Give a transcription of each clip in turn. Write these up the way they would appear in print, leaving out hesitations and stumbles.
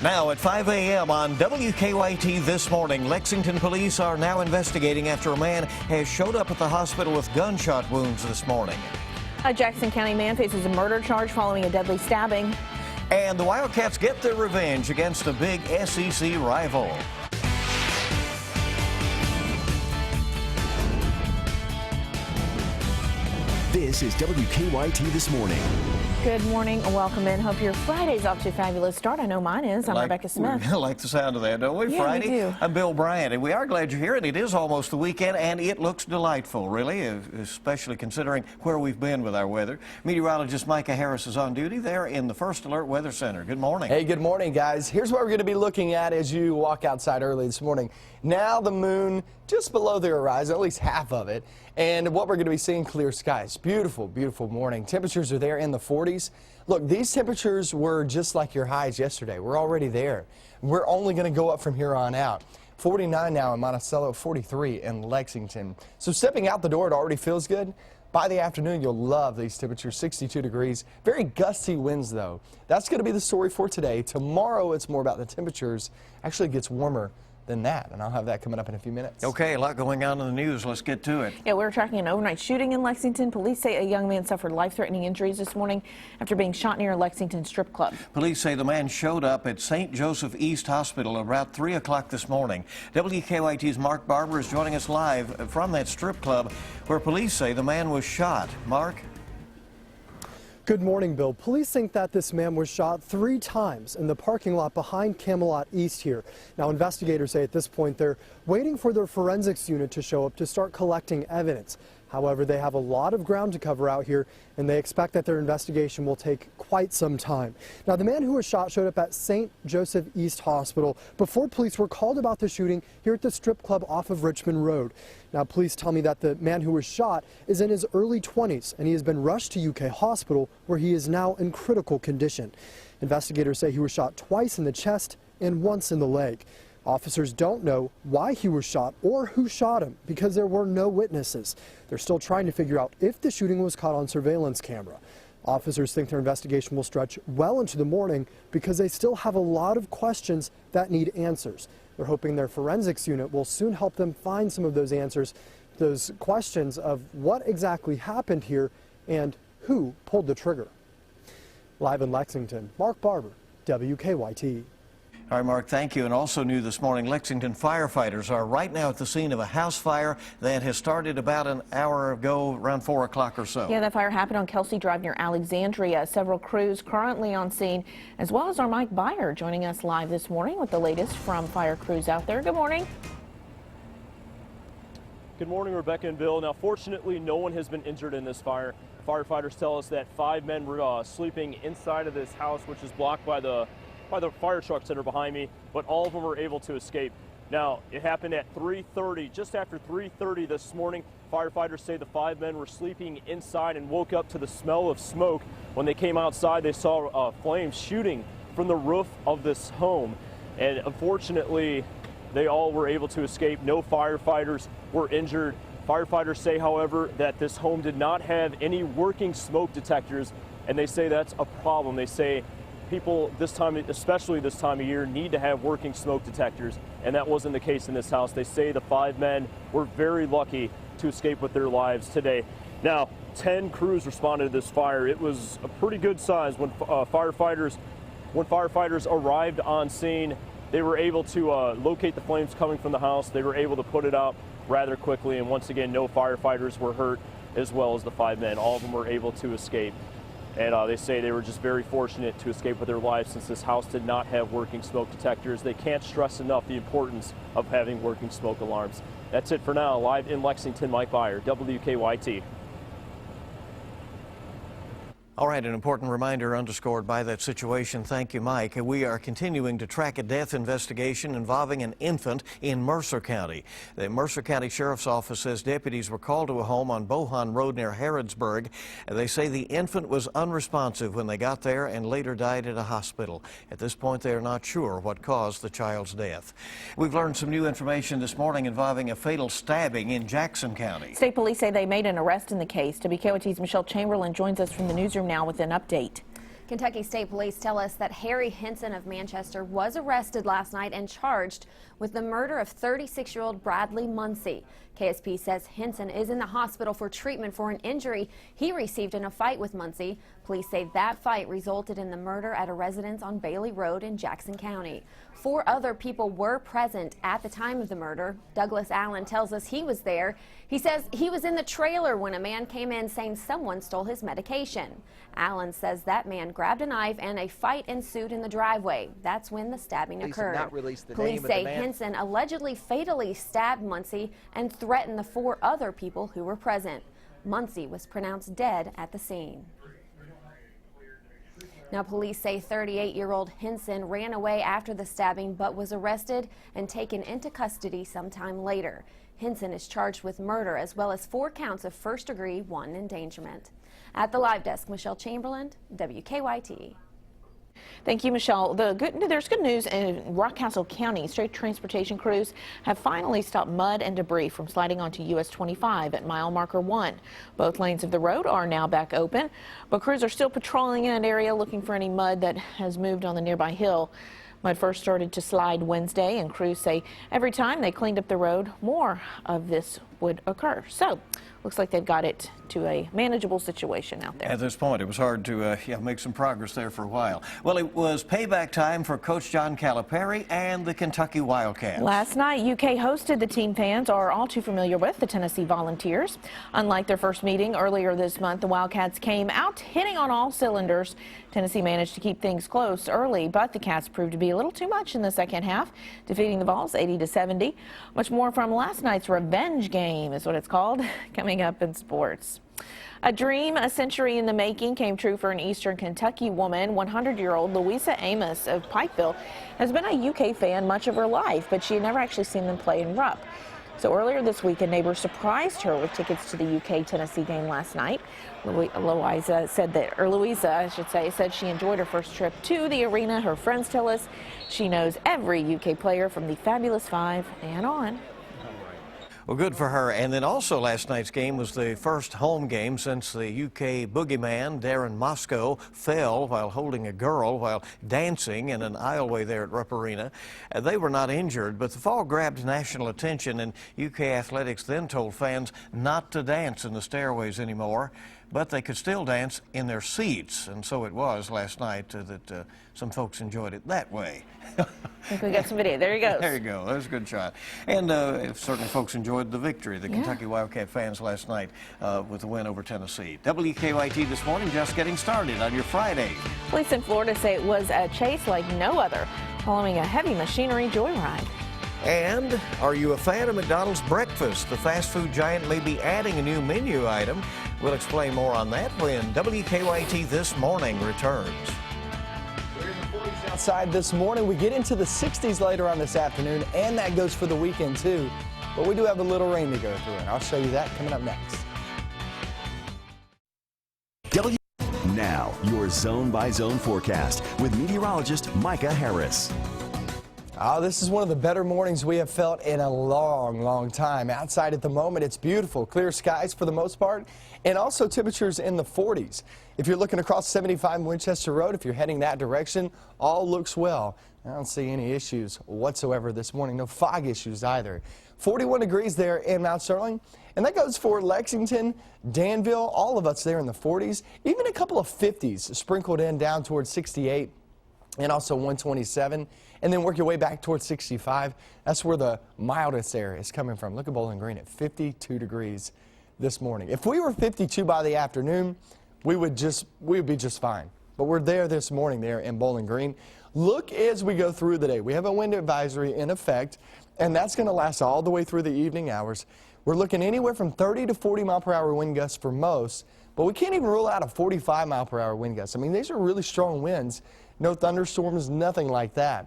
Now at 5 a.m. on WKYT this morning, Lexington police are now investigating after a man has showed up at the hospital with gunshot wounds this morning. A Jackson County man faces a murder charge following a deadly stabbing. And the Wildcats get their revenge against a big SEC rival. This is WKYT This Morning. Good morning and welcome in. Hope your Friday's off to a fabulous start. I know mine is. I'm Rebecca Smith. We like the sound of that, don't we? Yeah, Friday. we do. I'm Bill Bryant, and we are glad you're here. And it is almost the weekend, and it looks delightful, really, especially considering where we've been with our weather. Meteorologist Micah Harris is on duty there in the First Alert Weather Center. Good morning. Hey, good morning, guys. Here's what we're going to be looking at as you walk outside early this morning. Now the moon just below the horizon, at least half of it. And what we're going to be seeing, clear skies. Beautiful, beautiful morning. Temperatures are there in the 40s. Look, these temperatures were just like your highs yesterday. We're already there. We're only going to go up from here on out. 49 now in Monticello, 43 in Lexington. So stepping out the door, it already feels good. By the afternoon, you'll love these temperatures, 62 degrees. Very gusty winds, though. That's going to be the story for today. Tomorrow, it's more about the temperatures. Actually, it gets warmer than that, and I'll have that coming up in a few minutes. Okay, a lot going on in the news. Let's get to it. Yeah, we're tracking an overnight shooting in Lexington. Police say a young man suffered life-threatening injuries this morning after being shot near a Lexington strip club. Police say the man showed up at St. Joseph East Hospital about 3 o'clock this morning. WKYT's Mark Barber is joining us live from that strip club where police say the man was shot. Mark? Good morning, Bill. Police think that this man was shot 3 times in the parking lot behind Camelot East here. Now, investigators say at this point they're waiting for their forensics unit to show up to start collecting evidence. However, they have a lot of ground to cover out here, and they expect that their investigation will take quite some time. Now, the man who was shot showed up at St. Joseph East Hospital before police were called about the shooting here at the strip club off of Richmond Road. Now, police tell me that the man who was shot is in his early 20s, and he has been rushed to UK Hospital, where he is now in critical condition. Investigators say he was shot twice in the chest and once in the leg. Officers don't know why he was shot or who shot him because there were no witnesses. They're still trying to figure out if the shooting was caught on surveillance camera. Officers think their investigation will stretch well into the morning because they still have a lot of questions that need answers. They're hoping their forensics unit will soon help them find some of those answers, those questions of what exactly happened here and who pulled the trigger. Live in Lexington, Mark Barber, WKYT. All right, Mark, thank you. And also new this morning, Lexington firefighters are right now at the scene of a house fire that has started about an hour ago, around 4 o'clock or so. Yeah, that fire happened on Kelsey Drive near Alexandria. Several crews currently on scene, as well as our Mike Byer joining us live this morning with the latest from fire crews out there. Good morning. Good morning, Rebecca and Bill. Now, fortunately, no one has been injured in this fire. Firefighters tell us that 5 men were sleeping inside of this house, which is blocked by the fire trucks that are behind me, but all of them were able to escape. Now, it happened at 3:30, just after 3:30 this morning. Firefighters say the 5 men were sleeping inside and woke up to the smell of smoke. When they came outside, they saw flames shooting from the roof of this home. And unfortunately, they all were able to escape. No firefighters were injured. Firefighters say, however, that this home did not have any working smoke detectors, and they say that's a problem. They say people this time, especially this time of year, need to have working smoke detectors, and that wasn't the case in this house. They say the 5 men were very lucky to escape with their lives today. Now, 10 crews responded to this fire. It was a pretty good size. When firefighters arrived on scene, they were able to locate the flames coming from the house. They were able to put it out rather quickly, and once again, no firefighters were hurt, as well as the 5 men. All of them were able to escape. And they say they were just very fortunate to escape with their lives since this house did not have working smoke detectors. They can't stress enough the importance of having working smoke alarms. That's it for now. Live in Lexington, Mike Byer, WKYT. All right, an important reminder underscored by that situation. Thank you, Mike. We are continuing to track a death investigation involving an infant in Mercer County. The Mercer County Sheriff's Office says deputies were called to a home on Bohan Road near Harrodsburg. They say the infant was unresponsive when they got there and later died at a hospital. At this point, they are not sure what caused the child's death. We've learned some new information this morning involving a fatal stabbing in Jackson County. State police say they made an arrest in the case. WKYT's Michelle Chamberlain joins us from the newsroom now with an update. Kentucky State Police tell us that Harry Henson of Manchester was arrested last night and charged with the murder of 36-year-old Bradley Muncie. KSP says Henson is in the hospital for treatment for an injury he received in a fight with Muncie. Police say that fight resulted in the murder at a residence on Bailey Road in Jackson County. 4 other people were present at the time of the murder. Douglas Allen tells us he was there. He says he was in the trailer when a man came in saying someone stole his medication. Allen says that man grabbed a knife and a fight ensued in the driveway. That's when the stabbing occurred. Police say Henson allegedly fatally stabbed Muncie and threatened the 4 other people who were present. Muncie was pronounced dead at the scene. Now, police say 38-year-old Henson ran away after the stabbing but was arrested and taken into custody sometime later. Henson is charged with murder as well as 4 counts of first-degree wanton endangerment. At the live desk, Michelle Chamberlain, WKYT. Thank you, Michelle. There's good news in Rockcastle County. State transportation crews have finally stopped mud and debris from sliding onto US 25 at mile marker 1. Both lanes of the road are now back open, but crews are still patrolling in an area looking for any mud that has moved on the nearby hill. Mud first started to slide Wednesday, and crews say every time they cleaned up the road, more of this would occur. So, looks like they've got it to a manageable situation out there. At this point, it was hard to make some progress there for a while. Well, it was payback time for Coach John Calipari and the Kentucky Wildcats. Last night, UK hosted the team fans are all too familiar with, the Tennessee Volunteers. Unlike their first meeting earlier this month, the Wildcats came out hitting on all cylinders. Tennessee managed to keep things close early, but the Cats proved to be a little too much in the second half, defeating the Vols 80-70. Much more from last night's revenge game is what it's called, coming up in sports. A dream a century in the making came true for an Eastern Kentucky woman. 100-year-old Louisa Amos of Pikeville has been a UK fan much of her life, but she had never actually seen them play in Rupp. So earlier this week, a neighbor surprised her with tickets to the UK-Tennessee game last night. Louisa said she enjoyed her first trip to the arena. Her friends tell us she knows every UK player from the Fabulous Five and on. Well, good for her. And then also last night's game was the first home game since the UK boogeyman, Darren Moscow, fell while holding a girl while dancing in an aisleway there at Rupp Arena. They were not injured, but the fall grabbed national attention, and UK Athletics then told fans not to dance in the stairways anymore, but they could still dance in their seats. And so it was last night that some folks enjoyed it that way. I think we got some video. There you go. There you go. That was a good shot. And certainly folks enjoyed the victory, the Kentucky Wildcat fans last night with the win over Tennessee. WKYT this morning, just getting started on your Friday. Police in Florida say it was a chase like no other, following a heavy machinery joyride. And are you a fan of McDonald's breakfast? The fast food giant may be adding a new menu item. We'll explain more on that when WKYT This Morning returns. We're in the 40s outside this morning. We get into the 60s later on this afternoon, and that goes for the weekend too. But we do have a little rain to go through, and I'll show you that coming up next. Now, your zone-by-zone forecast with meteorologist Micah Harris. This is one of the better mornings we have felt in a long time. Outside at the moment, it's beautiful. Clear skies for the most part, and also temperatures in the 40s. If you're looking across 75 Winchester Road, if you're heading that direction, all looks well. I don't see any issues whatsoever this morning. No fog issues either. 41 degrees there in Mount Sterling, and that goes for Lexington, Danville, all of us there in the 40s. Even a couple of 50s sprinkled in down towards 68 and also 127. And then work your way back towards 65. That's where the mildest air is coming from. Look at Bowling Green at 52 degrees this morning. If we were 52 by the afternoon, we would be just fine. But we're there this morning there in Bowling Green. Look as we go through the day. We have a wind advisory in effect, and that's going to last all the way through the evening hours. We're looking anywhere from 30 to 40 mile per hour wind gusts for most, but we can't even rule out a 45 mile per hour wind gust. I mean, these are really strong winds. No thunderstorms, nothing like that.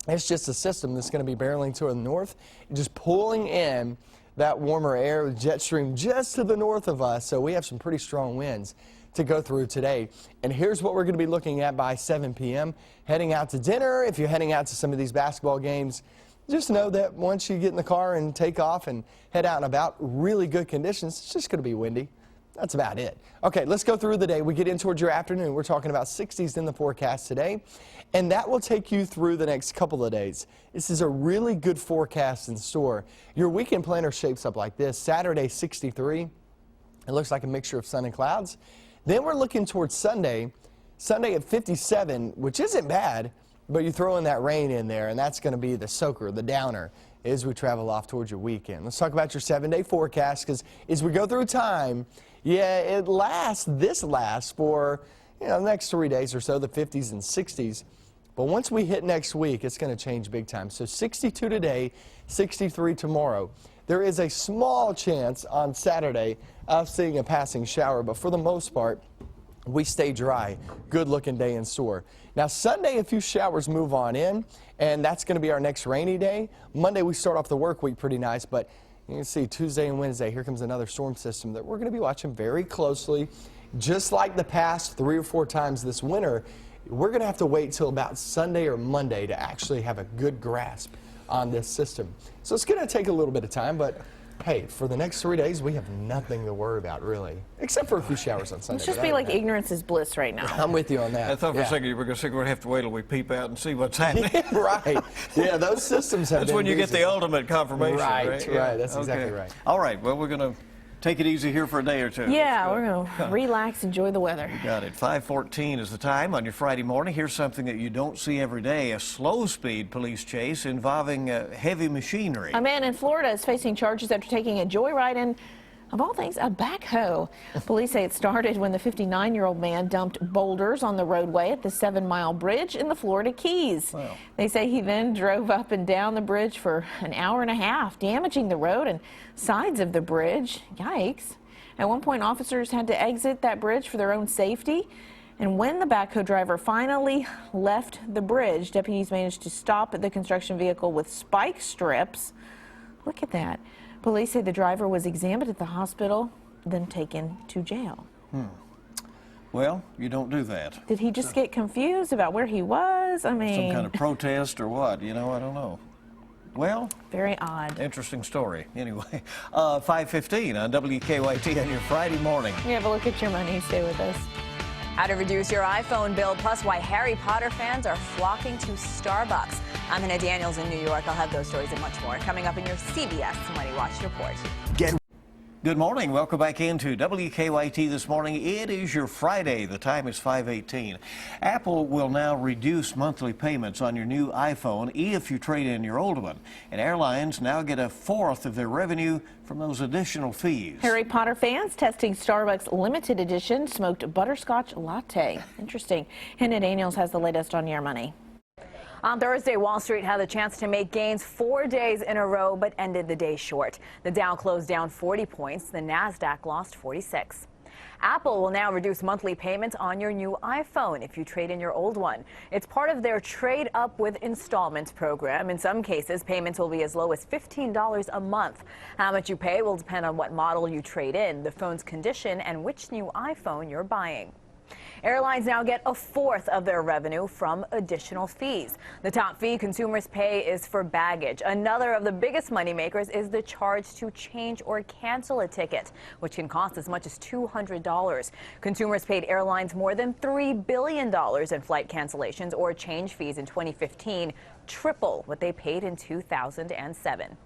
It's just a system that's going to be barreling to the north, just pulling in that warmer air, jet stream just to the north of us. So we have some pretty strong winds to go through today. And here's what we're going to be looking at by 7 p.m. Heading out to dinner, if you're heading out to some of these basketball games, just know that once you get in the car and take off and head out and about, really good conditions, it's just going to be windy. That's about it. Okay, let's go through the day. We get in towards your afternoon. We're talking about 60s in the forecast today, and that will take you through the next couple of days. This is a really good forecast in store. Your weekend planner shapes up like this. Saturday, 63. It looks like a mixture of sun and clouds. Then we're looking towards Sunday. Sunday at 57, which isn't bad, but you throw in that rain in there, and that's going to be the soaker, the downer, as we travel off towards your weekend. Let's talk about your 7-day forecast, because as we go through time, yeah, this lasts for the next 3 days or so, the 50s and 60s. But once we hit next week, it's going to change big time. So 62 today, 63 tomorrow. There is a small chance on Saturday of seeing a passing shower, but for the most part, we stay dry. Good looking day in store. Now Sunday, a few showers move on in, and that's going to be our next rainy day. Monday, we start off the work week pretty nice, but you can see Tuesday and Wednesday, here comes another storm system that we're going to be watching very closely. Just like the past 3 or 4 times this winter, we're going to have to wait till about Sunday or Monday to actually have a good grasp on this system. So it's going to take a little bit of time, but hey, for the next 3 days, we have nothing to worry about, really, except for a few showers on Sunday. Let's just be like ignorance is bliss right now. I'm with you on that. I thought for a second you were going to say we're going to have to wait till we peep out and see what's happening. Right. Yeah, those systems have That's been when you get busy. the ultimate confirmation, right? Right, Yeah. that's exactly right. All right, well, we're going to take it easy here for a day or two. Yeah, we're going to relax, enjoy the weather. Got it. 5:14 is the time on your Friday morning. Here's something that you don't see every day, a slow-speed police chase involving heavy machinery. A man in Florida is facing charges after taking a joyride in, of all things, a backhoe. Police say it started when the 59-year-old man dumped boulders on the roadway at the 7-mile bridge in the Florida Keys. Wow. They say he then drove up and down the bridge for an hour and a half, damaging the road and sides of the bridge. Yikes. At one point, officers had to exit that bridge for their own safety. And when the backhoe driver finally left the bridge, deputies managed to stop the construction vehicle with spike strips. Look at that. Police say the driver was examined at the hospital, then taken to jail. Well, you don't do that. Did he just get confused about where he was? I mean, Some kind of protest or what? I don't know. Well, very odd. interesting story. Anyway, 5:15 on WKYT on your Friday morning. You have a look at your money. Stay with us. How to reduce your iPhone bill, plus why Harry Potter fans are flocking to Starbucks. I'm Hannah Daniels in New York. I'll have those stories and much more coming up in your CBS Money Watch report. Good morning. Welcome back into WKYT this morning. It is your Friday. The time is 5:18. Apple will now reduce monthly payments on your new iPhone if you trade in your old one. And airlines now get 1/4 of their revenue from those additional fees. Harry Potter fans testing Starbucks limited edition smoked butterscotch latte. Interesting. Hannah Daniels has the latest on your money. On Thursday, Wall Street had the chance to make gains 4 days in a row, but ended the day short. The Dow closed down 40 points. The Nasdaq lost 46. Apple will now reduce monthly payments on your new iPhone if you trade in your old one. It's part of their Trade Up with Installments program. In some cases, payments will be as low as $15 a month. How much you pay will depend on what model you trade in, the phone's condition, and which new iPhone you're buying. Airlines now get 1/4 of their revenue from additional fees. The top fee consumers pay is for baggage. Another of the biggest moneymakers is the charge to change or cancel a ticket, which can cost as much as $200. Consumers paid airlines more than $3 billion in flight cancellations or change fees in 2015, triple what they paid in 2007.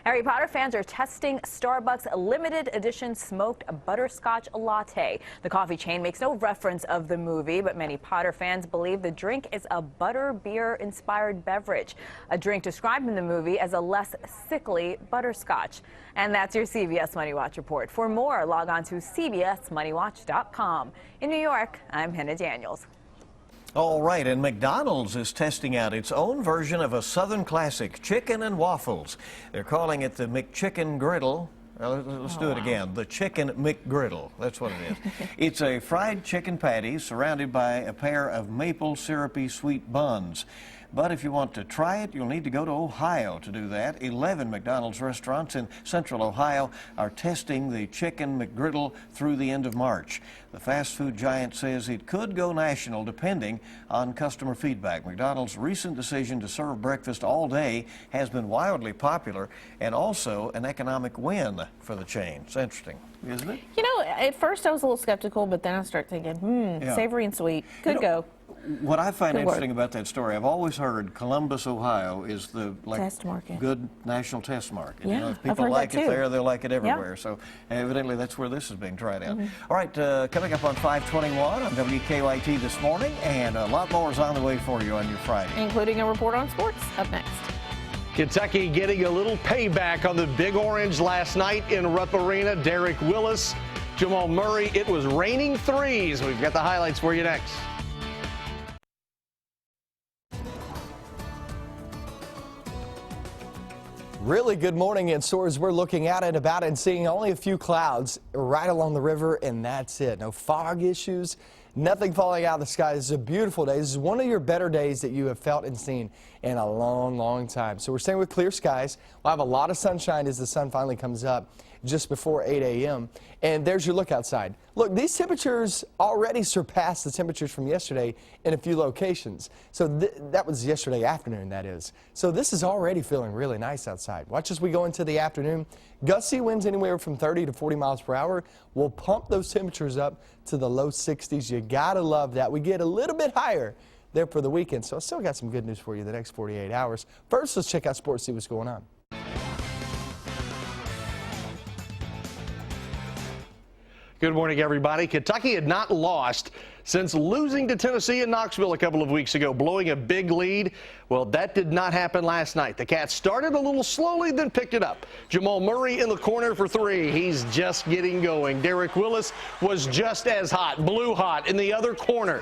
Harry Potter fans are testing Starbucks limited edition smoked butterscotch latte. The coffee chain makes no reference of the movie, but many Potter fans believe the drink is a butter beer inspired beverage, a drink described in the movie as a less sickly butterscotch. And that's your CBS Money Watch report. For more, log on to cbsmoneywatch.com. In New York, I'm Hannah Daniels. All right, and McDonald's is testing out its own version of a Southern classic, chicken and waffles. They're calling it the McChicken Griddle. Let's do it again. The Chicken McGriddle. That's what it is. It's a fried chicken patty surrounded by a pair of maple syrupy sweet buns. But if you want to try it, you'll need to go to Ohio to do that. 11 McDonald's restaurants in central Ohio are testing the Chicken McGriddle through the end of March. The fast food giant says it could go national depending on customer feedback. McDonald's recent decision to serve breakfast all day has been wildly popular and also an economic win for the chain. It's interesting, isn't it? You know, at first I was a little skeptical, but then I start thinking, savory and sweet. Could go. What I find Good interesting work. about that story, I've always heard Columbus, Ohio is the Test market. good national test market. Yeah, You know, if I've people heard like that it too. there, they'll like it everywhere. So evidently that's where this is being tried out. All right, coming up on 521 on WKYT this morning, and a lot more is on the way for you on your Friday. Including a report on sports up next. Kentucky getting a little payback on the Big Orange last night in Rupp Arena. Derek Willis, Jamal Murray. It was raining threes. We've got the highlights for you next. Really good morning in stores. We're looking out and about and seeing only a few clouds right along the river, and that's it. No fog issues, nothing falling out of the sky. This is a beautiful day. This is one of your better days that you have felt and seen in a long, long time. So we're staying with clear skies. We'll have a lot of sunshine as the sun finally comes up just before 8 a.m. And there's your look outside. Look, these temperatures already surpassed the temperatures from yesterday in a few locations. So that was yesterday afternoon, that is. So this is already feeling really nice outside. Watch as we go into the afternoon. Gusty winds anywhere from 30 to 40 miles per hour will pump those temperatures up to the low 60s. You gotta love that. We get a little bit higher there for the weekend. So I still got some good news for you the next 48 hours. First, let's check out sports, see what's going on. Good morning, everybody. Kentucky had not lost since losing to Tennessee in Knoxville a couple of weeks ago, blowing a big lead. Well, that did not happen last night. The Cats started a little slowly, then picked it up. Jamal Murray in the corner for three. He's just getting going. Derek Willis was just as hot, blue hot in the other corner.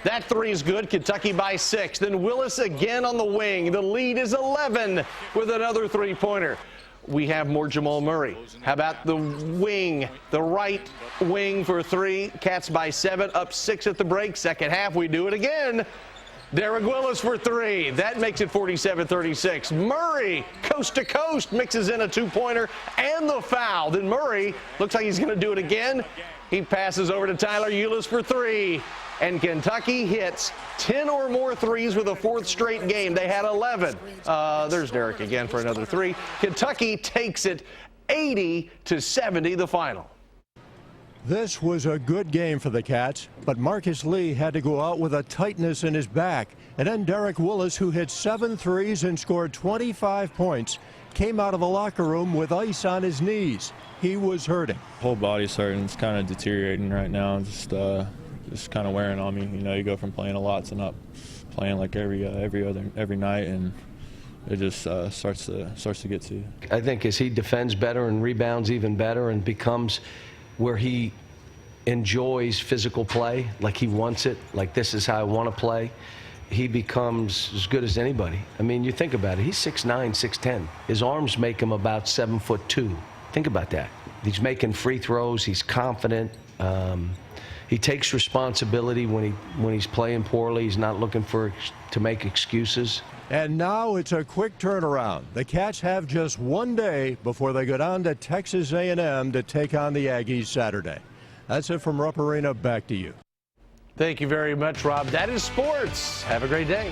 That three is good. Kentucky by 6. Then Willis again on the wing. The lead is 11 with another three-pointer. We have more Jamal Murray. How about the wing, the right wing for three? Cats by 7, up 6 at the break. Second half, we do it again. Derek Willis for three. That makes it 47-36. Murray, coast to coast, mixes in a two-pointer and the foul. Then Murray looks like he's going to do it again. He passes over to Tyler Eulis for three. And Kentucky hits 10 or more threes with a fourth straight game. They had 11. There's Derek again for another three. Kentucky takes it 80-70, the final. This was a good game for the Cats, but Marcus Lee had to go out with a tightness in his back. And then Derek Willis, who hit 7 threes and scored 25 points, came out of the locker room with ice on his knees. He was hurting. Whole body's hurting. It's kind of deteriorating right now. Just kind of wearing on me. You know, you go from playing a lot to not playing like every night, and it just starts to get to you. I think as he defends better and rebounds even better and becomes where he enjoys physical play, like he wants it, like this is how I want to play, he becomes as good as anybody. I mean, you think about it. He's 6'9", 6'10". His arms make him about 7'2". Think about that. He's making free throws. He's confident. He takes responsibility when he's playing poorly. He's not looking to make excuses. And now it's a quick turnaround. The Cats have just one day before they go down to Texas A&M to take on the Aggies Saturday. That's it from Rupp Arena. Back to you. Thank you very much, Rob. That is sports. Have a great day.